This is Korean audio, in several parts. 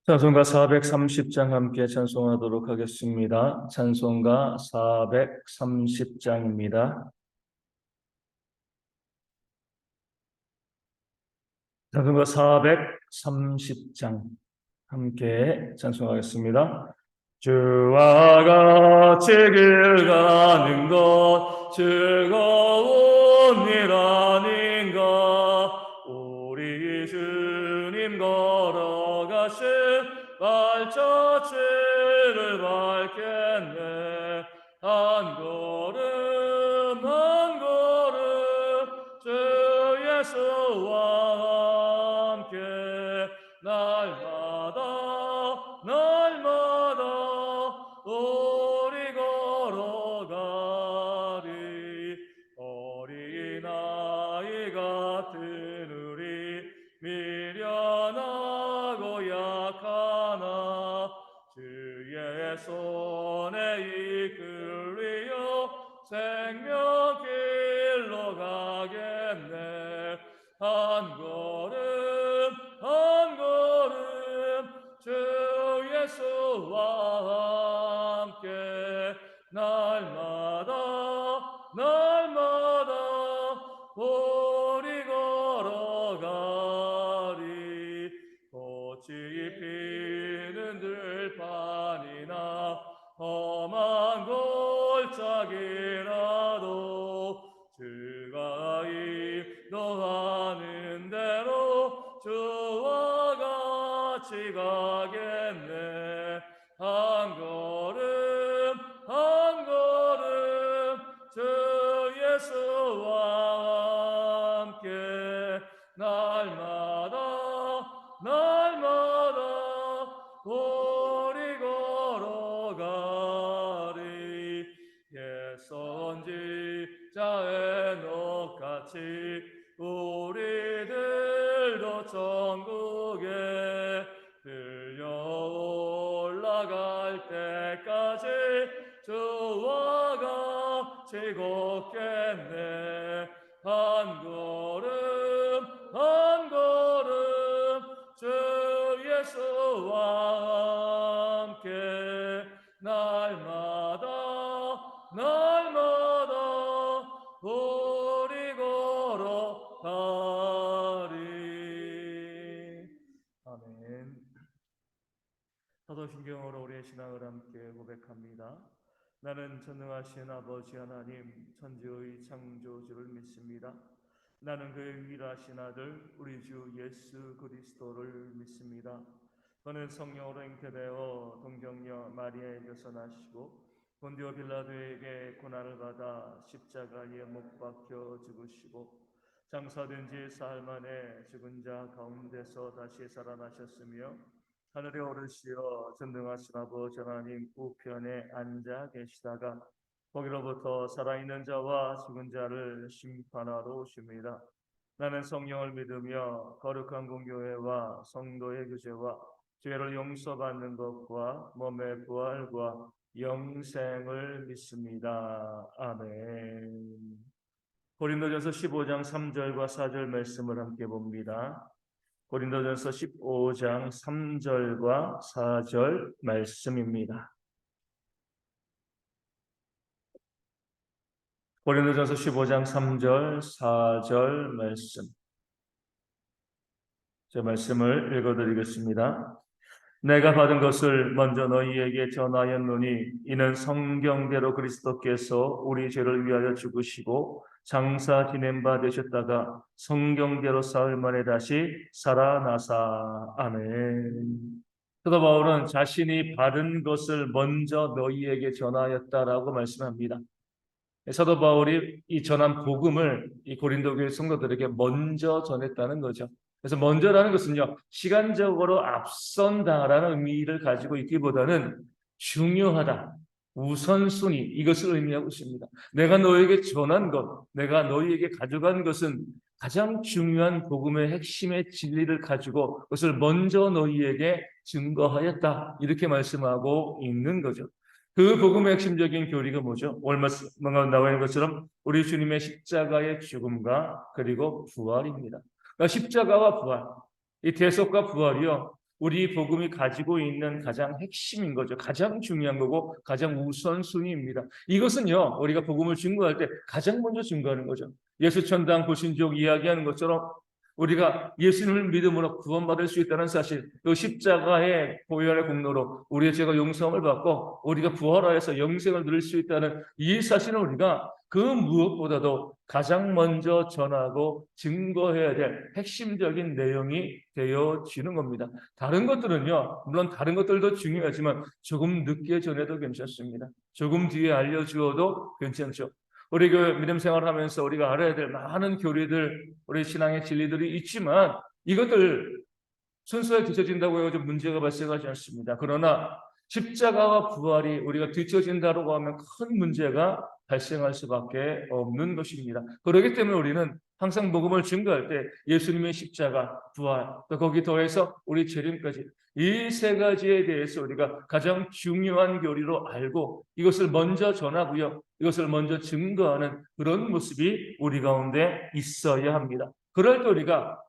찬송가 430장 함께 찬송하도록 하겠습니다. 찬송가 430장입니다. 찬송가 430장 함께 찬송하겠습니다. 주와 같이 길 가는 것 즐거운 일 아닌가. 우리 주님 걸어가신 발자취를 밟겠네. 한 걸음 한 걸음 주 예수와 함께 날마다 우리 걸어가리. 어린아이 같은 우리 미련하고 약하나 주의 손에 이끌리어 생명길로 가겠네. 한 걸음 한 걸음 주 예수와 함께 날마다 우리 걸어가리. 꽃이 피는 들판이나 험한 골짜기라도 주가 인도하는 대로 주와 같이 가겠네. 한 걸음 한 걸음 주 예수와 함께 날마다 우리 걸어가리. 옛 선지자의 녹같이 우리들도 천국에 들려 올라갈 때까지 주와 같이 걷겠네. 한 걸음 한 걸음 주 예수와 함께 날마다 우리 걸어가리. 아멘. 사도신경으로 우리의 신앙을 함께 고백합니다. 나는 전능하신 아버지 하나님 천지의 창조주를 믿습니다. 나는 그의 유일하신 아들 우리 주 예수 그리스도를 믿습니다. 그는 성령으로 잉태되어 동정녀 마리아에게서 나시고 본디오 빌라도에게 고난을 받아 십자가에 못 박혀 죽으시고 장사된 지 사흘 만에 죽은 자 가운데서 다시 살아나셨으며 하늘에 오르시어 전능하신 아버지 하나님 우편에 앉아 계시다가 거기로부터 살아있는 자와 죽은 자를 심판하러 오십니다. 나는 성령을 믿으며 거룩한 공교회와 성도의 교제와 죄를 용서받는 것과 몸의 부활과 영생을 믿습니다. 아멘. 고린도전서 15장 3절과 4절 말씀을 함께 봅니다. 고린도전서 15장 3절과 4절 말씀입니다. 고린도전서 15장 3절 4절 말씀. 제 말씀을 읽어드리겠습니다. 내가 받은 것을 먼저 너희에게 전하였노니 이는 성경대로 그리스도께서 우리 죄를 위하여 죽으시고 장사 지낸 바 되셨다가 성경대로 사흘 만에 다시 살아나사. 아멘. 사도 바울은 자신이 받은 것을 먼저 너희에게 전하였다라고 말씀합니다. 사도 바울이 이 전한 복음을 이 고린도 교회 성도들에게 먼저 전했다는 거죠. 그래서 먼저라는 것은요, 시간적으로 앞선다라는 의미를 가지고 있기보다는 중요하다, 우선순위, 이것을 의미하고 있습니다. 내가 너에게 전한 것, 내가 너희에게 가져간 것은 가장 중요한 복음의 핵심의 진리를 가지고 그것을 먼저 너희에게 증거하였다, 이렇게 말씀하고 있는 거죠. 그 복음의 핵심적인 교리가 뭐죠? 오늘 나와 있는 것처럼 우리 주님의 십자가의 죽음과 그리고 부활입니다. 그러니까 십자가와 부활, 이 대속과 부활이요, 우리 복음이 가지고 있는 가장 핵심인 거죠. 가장 중요한 거고 가장 우선순위입니다. 이것은요, 우리가 복음을 증거할 때 가장 먼저 증거하는 거죠. 예수 천당 보신족 이야기하는 것처럼 우리가 예수님을 믿음으로 구원받을 수 있다는 사실, 또 십자가의 보혈의 공로로 우리의 죄가 용서함을 받고 우리가 부활하여서 영생을 누릴 수 있다는 이 사실을 우리가 그 무엇보다도 가장 먼저 전하고 증거해야 될 핵심적인 내용이 되어지는 겁니다. 다른 것들은요, 물론 다른 것들도 중요하지만 조금 늦게 전해도 괜찮습니다. 조금 뒤에 알려주어도 괜찮죠. 우리 그 믿음 생활을 하면서 우리가 알아야 될 많은 교리들, 우리 신앙의 진리들이 있지만 이것들 순서에 뒤처진다고 해서 문제가 발생하지 않습니다. 그러나 십자가와 부활이 우리가 뒤처진다고 하면 큰 문제가 발생할 수밖에 없는 것입니다. 그렇기 때문에 우리는 항상 복음을 증거할 때 예수님의 십자가, 부활, 또 거기 더해서 우리 재림까지 이 세 가지에 대해서 우리가 가장 중요한 교리로 알고 이것을 먼저 전하고요. 이것을 먼저 증거하는 그런 모습이 우리 가운데 있어야 합니다. 그럴 때 우리가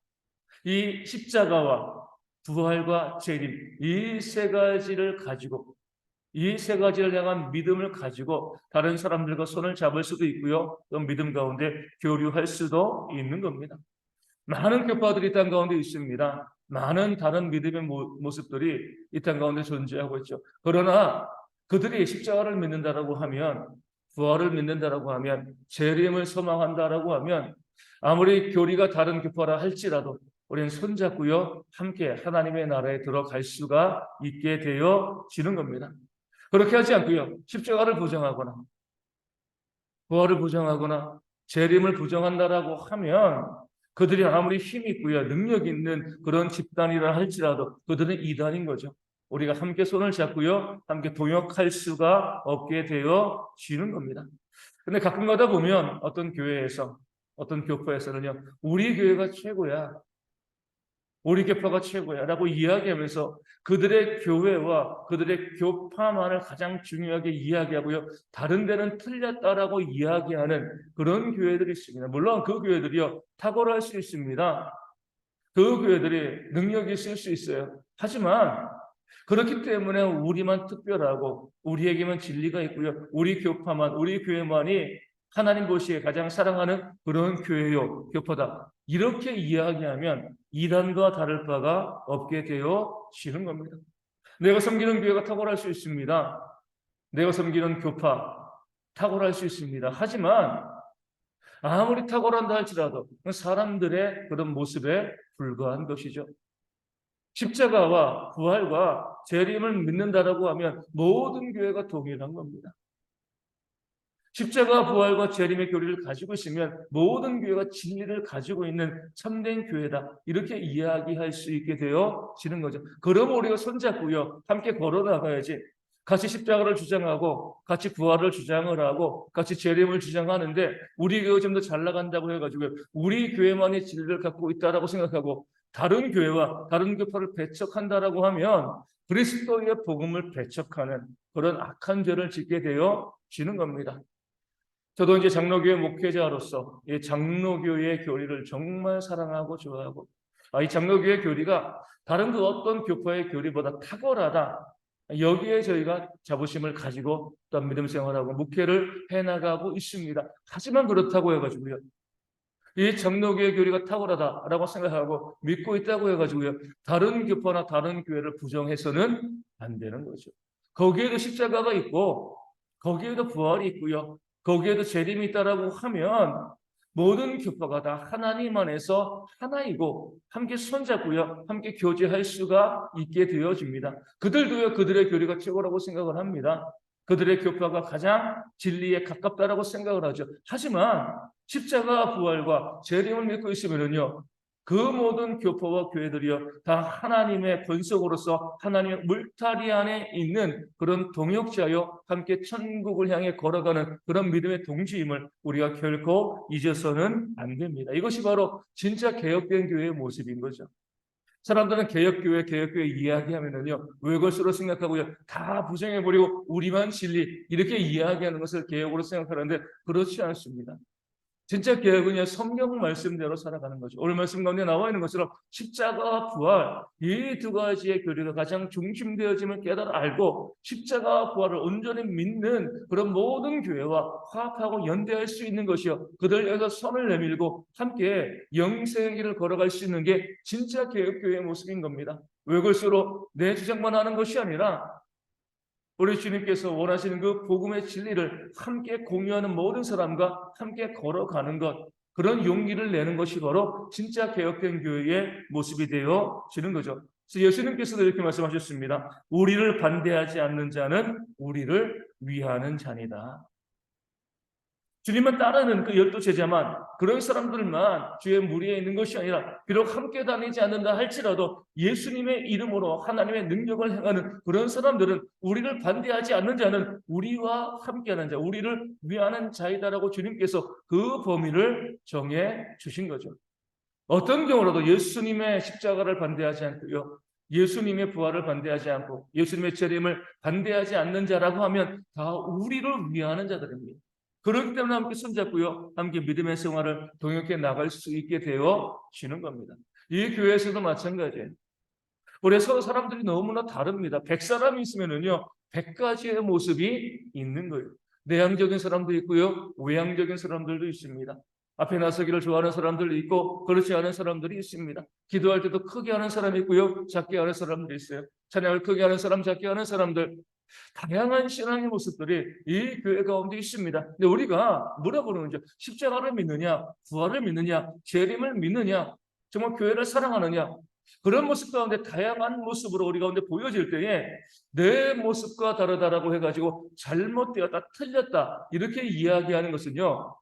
이 십자가와 부활과 재림 이 세 가지를 가지고 이 세 가지를 향한 믿음을 가지고 다른 사람들과 손을 잡을 수도 있고요. 또 믿음 가운데 교류할 수도 있는 겁니다. 많은 교파들이 이 땅 가운데 있습니다. 많은 다른 믿음의 모습들이 이 땅 가운데 존재하고 있죠. 그러나 그들이 십자가를 믿는다라고 하면, 부활을 믿는다라고 하면, 재림을 소망한다라고 하면 아무리 교리가 다른 교파라 할지라도 우리는 손잡고요, 함께 하나님의 나라에 들어갈 수가 있게 되어지는 겁니다. 그렇게 하지 않고요, 십자가를 부정하거나 부활을 부정하거나 재림을 부정한다라고 하면 그들이 아무리 힘 있고요, 능력 있는 그런 집단이라 할지라도 그들은 이단인 거죠. 우리가 함께 손을 잡고요, 함께 동역할 수가 없게 되어지는 겁니다. 근데 가끔가다 보면 어떤 교회에서, 어떤 교파에서는요, 우리 교회가 최고야, 우리 교파가 최고야 라고 이야기하면서 그들의 교회와 그들의 교파만을 가장 중요하게 이야기하고요, 다른 데는 틀렸다라고 이야기하는 그런 교회들이 있습니다. 물론 그 교회들이요, 탁월할 수 있습니다. 그 교회들이 능력이 있을 수 있어요. 하지만 그렇기 때문에 우리만 특별하고 우리에게만 진리가 있고요, 우리 교파만, 우리 교회만이 하나님 보시기에 가장 사랑하는 그런 교회요, 교파다, 이렇게 이야기하면 이단과 다를 바가 없게 되어지는 겁니다. 내가 섬기는 교회가 탁월할 수 있습니다. 내가 섬기는 교파 탁월할 수 있습니다. 하지만 아무리 탁월한다 할지라도 사람들의 그런 모습에 불과한 것이죠. 십자가와 부활과 재림을 믿는다라고 하면 모든 교회가 동일한 겁니다. 십자가 부활과 재림의 교리를 가지고 있으면 모든 교회가 진리를 가지고 있는 참된 교회다, 이렇게 이야기할 수 있게 되어지는 거죠. 그럼 우리가 손잡고요, 함께 걸어나가야지. 같이 십자가를 주장하고 같이 부활을 주장을 하고 같이 재림을 주장하는데 우리 교회 좀 더 잘 나간다고 해가지고 우리 교회만이 진리를 갖고 있다라고 생각하고 다른 교회와 다른 교파를 배척한다라고 하면 그리스도의 복음을 배척하는 그런 악한 죄를 짓게 되어지는 겁니다. 저도 이제 장로교회 목회자로서 이 장로교회의 교리를 정말 사랑하고 좋아하고, 이 장로교회 교리가 다른 그 어떤 교파의 교리보다 탁월하다, 여기에 저희가 자부심을 가지고 또 믿음 생활하고 목회를 해나가고 있습니다. 하지만 그렇다고 해가지고요, 이 장로교회 교리가 탁월하다라고 생각하고 믿고 있다고 해가지고요, 다른 교파나 다른 교회를 부정해서는 안 되는 거죠. 거기에도 십자가가 있고 거기에도 부활이 있고요, 거기에도 재림이 있다라고 하면 모든 교파가 다 하나님 안에서 하나이고 함께 손잡고요, 함께 교제할 수가 있게 되어집니다. 그들도요, 그들의 교리가 최고라고 생각을 합니다. 그들의 교파가 가장 진리에 가깝다라고 생각을 하죠. 하지만 십자가 부활과 재림을 믿고 있으면요, 그 모든 교파와 교회들이요, 다 하나님의 권속으로서 하나님의 물타리 안에 있는 그런 동역자요, 함께 천국을 향해 걸어가는 그런 믿음의 동지임을 우리가 결코 잊어서는 안 됩니다. 이것이 바로 진짜 개혁된 교회의 모습인 거죠. 사람들은 개혁교회 이야기하면은요, 왜 그것으로 생각하고요, 다 부정해버리고 우리만 진리 이렇게 이야기하는 것을 개혁으로 생각하는데 그렇지 않습니다. 진짜 개혁은요, 성경 말씀대로 살아가는 거죠. 오늘 말씀 가운데 나와 있는 것처럼 십자가와 부활, 이 두 가지의 교리가 가장 중심되어짐을 깨달아 알고 십자가와 부활을 온전히 믿는 그런 모든 교회와 화합하고 연대할 수 있는 것이요, 그들 위해서 손을 내밀고 함께 영생의 길을 걸어갈 수 있는 게 진짜 개혁교회의 모습인 겁니다. 왜 그럴수록 내 주장만 하는 것이 아니라 우리 주님께서 원하시는 그 복음의 진리를 함께 공유하는 모든 사람과 함께 걸어가는 것, 그런 용기를 내는 것이 바로 진짜 개혁된 교회의 모습이 되어지는 거죠. 그래서 예수님께서도 이렇게 말씀하셨습니다. 우리를 반대하지 않는 자는 우리를 위하는 자니다. 주님만 따르는 그 12제자만, 그런 사람들만 주의 무리에 있는 것이 아니라 비록 함께 다니지 않는다 할지라도 예수님의 이름으로 하나님의 능력을 행하는 그런 사람들은 우리를 반대하지 않는 자는 우리와 함께하는 자, 우리를 위하는 자이다라고 주님께서 그 범위를 정해 주신 거죠. 어떤 경우라도 예수님의 십자가를 반대하지 않고요, 예수님의 부활을 반대하지 않고 예수님의 재림을 반대하지 않는 자라고 하면 다 우리를 위하는 자들입니다. 그렇기 때문에 함께 손잡고요, 함께 믿음의 생활을 동역해 나갈 수 있게 되어지는 겁니다. 이 교회에서도 마찬가지예요. 우리 서로 사람들이 너무나 다릅니다. 100사람이 있으면은요, 100가지의 모습이 있는 거예요. 내향적인 사람도 있고요, 외향적인 사람들도 있습니다. 앞에 나서기를 좋아하는 사람들도 있고 그렇지 않은 사람들이 있습니다. 기도할 때도 크게 하는 사람이 있고요, 작게 하는 사람들이 있어요. 찬양을 크게 하는 사람, 작게 하는 사람들, 다양한 신앙의 모습들이 이 교회 가운데 있습니다. 근데 우리가 물어보는 거죠. 십자가를 믿느냐, 부활을 믿느냐, 재림을 믿느냐, 정말 교회를 사랑하느냐, 그런 모습 가운데 다양한 모습으로 우리 가운데 보여질 때에 내 모습과 다르다라고 해가지고 잘못되었다, 틀렸다 이렇게 이야기하는 것은요,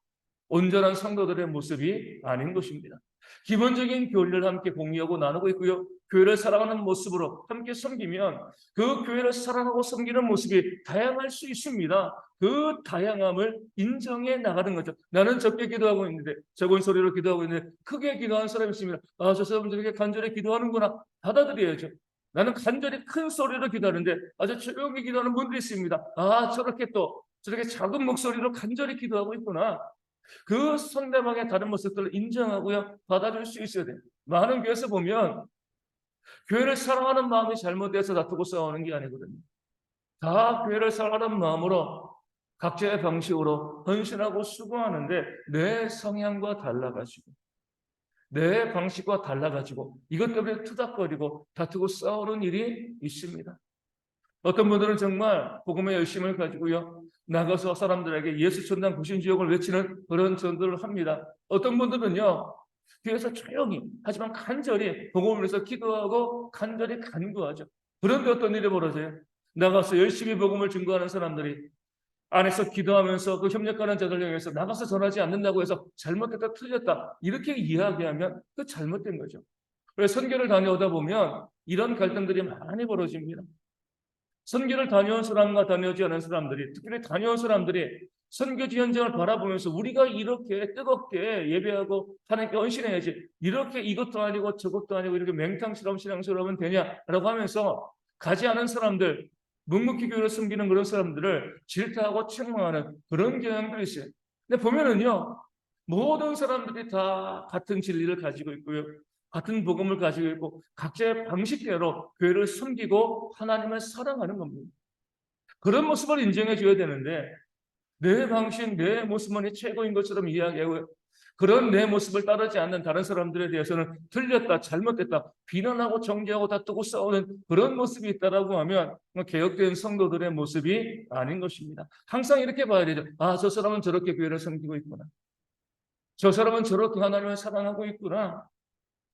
온전한 성도들의 모습이 아닌 것입니다. 기본적인 교리를 함께 공유하고 나누고 있고요, 교회를 사랑하는 모습으로 함께 섬기면 그 교회를 사랑하고 섬기는 모습이 다양할 수 있습니다. 그 다양함을 인정해 나가는 거죠. 나는 적게 기도하고 있는데, 적은 소리로 기도하고 있는데 크게 기도하는 사람이 있습니다. 아, 저 사람은 저렇게 간절히 기도하는구나. 받아들여야죠. 나는 간절히 큰 소리로 기도하는데 아주 조용히 기도하는 분들이 있습니다. 아, 저렇게 작은 목소리로 간절히 기도하고 있구나. 그 상대방의 다른 모습들을 인정하고요, 받아줄 수 있어야 돼요. 많은 교회에서 보면 교회를 사랑하는 마음이 잘못돼서 다투고 싸우는 게 아니거든요. 다 교회를 사랑하는 마음으로 각자의 방식으로 헌신하고 수고하는데 내 성향과 달라가지고, 내 방식과 달라가지고 이것 때문에 투닥거리고 다투고 싸우는 일이 있습니다. 어떤 분들은 정말 복음의 열심을 가지고요, 나가서 사람들에게 예수 천당 구신지옥을 외치는 그런 전도를 합니다. 어떤 분들은요, 뒤에서 조용히 하지만 간절히 복음을 위해서 기도하고 간절히 간구하죠. 그런데 어떤 일이 벌어져요? 나가서 열심히 복음을 증거하는 사람들이 안에서 기도하면서 그 협력하는 자들 향해서 나가서 전하지 않는다고 해서 잘못됐다, 틀렸다 이렇게 이야기하면 그 잘못된 거죠. 그래서 선교를 다녀오다 보면 이런 갈등들이 많이 벌어집니다. 선교를 다녀온 사람과 다녀오지 않은 사람들이, 특별히 다녀온 사람들이 선교지 현장을 바라보면서 우리가 이렇게 뜨겁게 예배하고 하나님께 헌신해야지, 이렇게 이것도 아니고 저것도 아니고 이렇게 맹탕처럼 신앙스러우면 되냐라고 하면서 가지 않은 사람들, 묵묵히 교회를 섬기는 그런 사람들을 질타하고 책망하는 그런 경향도 있어요. 근데 보면은요, 모든 사람들이 다 같은 진리를 가지고 있고요, 같은 복음을 가지고 있고 각자의 방식대로 교회를 섬기고 하나님을 사랑하는 겁니다. 그런 모습을 인정해 줘야 되는데 내 방식, 내 모습만이 최고인 것처럼 이야기하고 그런 내 모습을 따르지 않는 다른 사람들에 대해서는 틀렸다, 잘못됐다 비난하고 정죄하고 다투고 싸우는 그런 모습이 있다라고 하면 개혁된 성도들의 모습이 아닌 것입니다. 항상 이렇게 봐야 되죠. 아, 저 사람은 저렇게 교회를 섬기고 있구나. 저 사람은 저렇게 하나님을 사랑하고 있구나.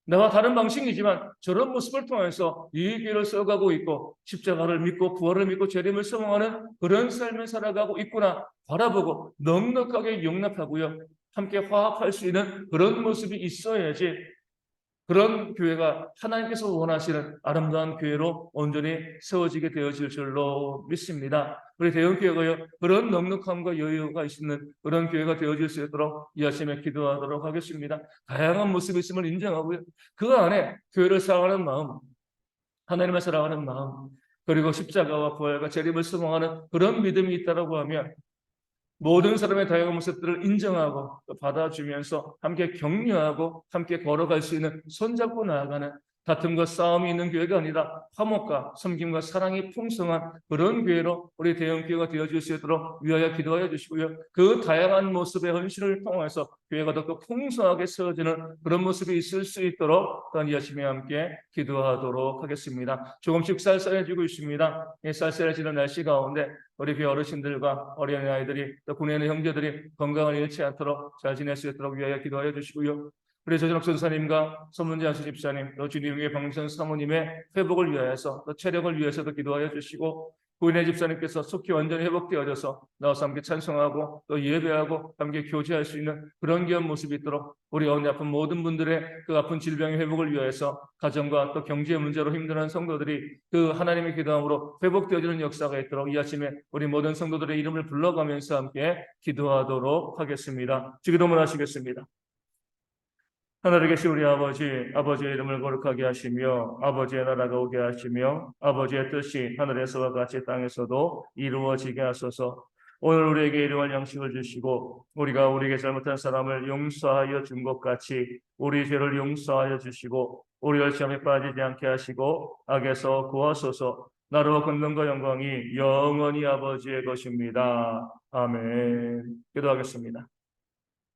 나와 다른 방식이지만 저런 모습을 통해서 이 길을 써가고 있고 십자가를 믿고 부활을 믿고 재림을 소망하는 그런 삶을 살아가고 있구나 바라보고 넉넉하게 용납하고요, 함께 화합할 수 있는 그런 모습이 있어야지 그런 교회가 하나님께서 원하시는 아름다운 교회로 온전히 세워지게 되어질 줄로 믿습니다. 우리 대형교회가요, 그런 넉넉함과 여유가 있는 그런 교회가 되어질 수 있도록 이 아침에 기도하도록 하겠습니다. 다양한 모습이 있음을 인정하고요, 그 안에 교회를 사랑하는 마음, 하나님을 사랑하는 마음, 그리고 십자가와 부활과 재림을 소망하는 그런 믿음이 있다고 하면 모든 사람의 다양한 모습들을 인정하고 또 받아주면서 함께 격려하고 함께 걸어갈 수 있는, 손잡고 나아가는, 다툼과 싸움이 있는 교회가 아니라 화목과 섬김과 사랑이 풍성한 그런 교회로 우리 대형교회가 되어줄 수 있도록 위하여 기도하여 주시고요. 그 다양한 모습의 헌신을 통해서 교회가 더 풍성하게 세워지는 그런 모습이 있을 수 있도록 또한 열심히 함께 기도하도록 하겠습니다. 조금씩 쌀쌀해지고 있습니다. 쌀쌀해지는 날씨 가운데 우리 교회 어르신들과 어린아이들이 또 군에 있는 형제들이 건강을 잃지 않도록 잘 지낼 수 있도록 위하여 기도하여 주시고요. 우리 조진옥 선사님과 손문재 안수 집사님, 또 주님의 방선 사모님의 회복을 위하여서, 또 체력을 위해서도 기도하여 주시고, 부인의 집사님께서 속히 완전히 회복되어져서 나와서 함께 찬송하고 또 예배하고 함께 교제할 수 있는 그런 귀한 모습이 있도록, 우리 가운데 아픈 모든 분들의 그 아픈 질병의 회복을 위하여서 가정과 또 경제 문제로 힘들어하는 성도들이 그 하나님의 기도함으로 회복되어지는 역사가 있도록 이 아침에 우리 모든 성도들의 이름을 불러가면서 함께 기도하도록 하겠습니다. 주기도문 하시겠습니다. 하늘에 계신 우리 아버지, 아버지의 이름을 거룩하게 하시며 아버지의 나라가 오게 하시며 아버지의 뜻이 하늘에서와 같이 땅에서도 이루어지게 하소서. 오늘 우리에게 일용할 양식을 주시고 우리가 우리에게 잘못한 사람을 용서하여 준 것 같이 우리 죄를 용서하여 주시고 우리를 시험에 빠지지 않게 하시고 악에서 구하소서. 나라와 권능과 영광이 영원히 아버지의 것입니다. 아멘. 기도하겠습니다.